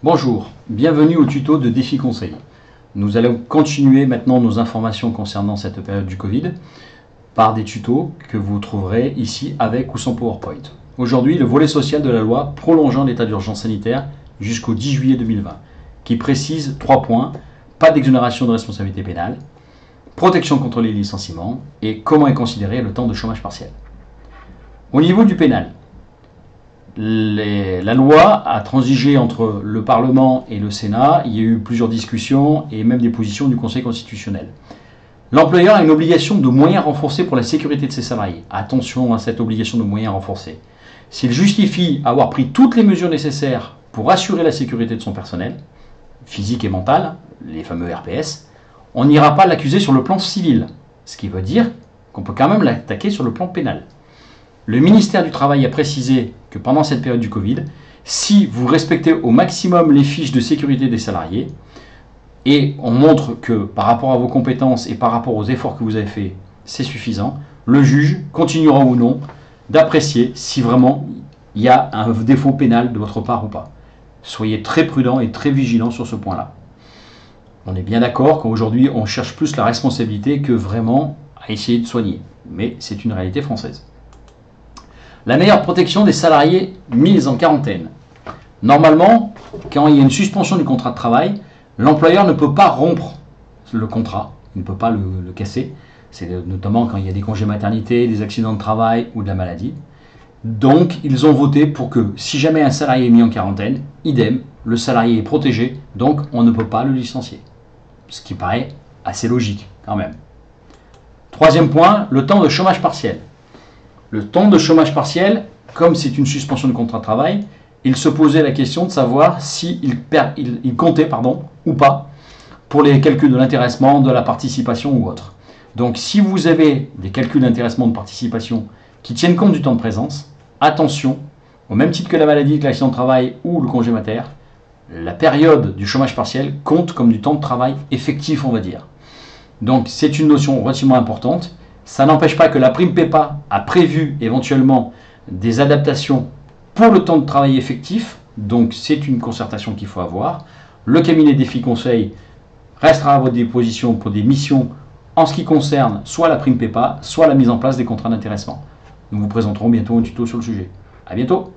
Bonjour, bienvenue au tuto de Défi Conseil. Nous allons continuer maintenant nos informations concernant cette période du Covid par des tutos que vous trouverez ici avec ou sans PowerPoint. Aujourd'hui, le volet social de la loi prolongeant l'état d'urgence sanitaire jusqu'au 10 juillet 2020, qui précise 3 points: pas d'exonération de responsabilité pénale, protection contre les licenciements et comment est considéré le temps de chômage partiel. Au niveau du pénal, la loi a transigé entre le Parlement et le Sénat. Il y a eu plusieurs discussions et même des positions du Conseil constitutionnel. L'employeur a une obligation de moyens renforcés pour la sécurité de ses salariés. Attention à cette obligation de moyens renforcés. S'il justifie avoir pris toutes les mesures nécessaires pour assurer la sécurité de son personnel, physique et mental, les fameux RPS, on n'ira pas l'accuser sur le plan civil. Ce qui veut dire qu'on peut quand même l'attaquer sur le plan pénal. Le ministère du Travail a précisé que pendant cette période du Covid, si vous respectez au maximum les fiches de sécurité des salariés, et on montre que par rapport à vos compétences et par rapport aux efforts que vous avez faits, c'est suffisant, le juge continuera ou non d'apprécier si vraiment il y a un défaut pénal de votre part ou pas. Soyez très prudents et très vigilants sur ce point-là. On est bien d'accord qu'aujourd'hui, on cherche plus la responsabilité que vraiment à essayer de soigner. Mais c'est une réalité française. La meilleure protection des salariés mis en quarantaine. Normalement, quand il y a une suspension du contrat de travail, l'employeur ne peut pas rompre le contrat, il ne peut pas le casser. C'est notamment quand il y a des congés maternité, des accidents de travail ou de la maladie. Donc, ils ont voté pour que si jamais un salarié est mis en quarantaine, idem, le salarié est protégé, donc on ne peut pas le licencier. Ce qui paraît assez logique quand même. Troisième point, le temps de chômage partiel. Le temps de chômage partiel, comme c'est une suspension de contrat de travail, il se posait la question de savoir s'il comptait ou pas pour les calculs de l'intéressement, de la participation ou autre. Donc si vous avez des calculs d'intéressement, de participation qui tiennent compte du temps de présence, attention, au même titre que la maladie, que l'accident de travail ou le congé mater, la période du chômage partiel compte comme du temps de travail effectif, on va dire. Donc c'est une notion relativement importante. Ça n'empêche pas que la prime PEPA a prévu éventuellement des adaptations pour le temps de travail effectif. Donc c'est une concertation qu'il faut avoir. Le cabinet Défi Conseil restera à votre disposition pour des missions en ce qui concerne soit la prime PEPA, soit la mise en place des contrats d'intéressement. Nous vous présenterons bientôt un tuto sur le sujet. À bientôt.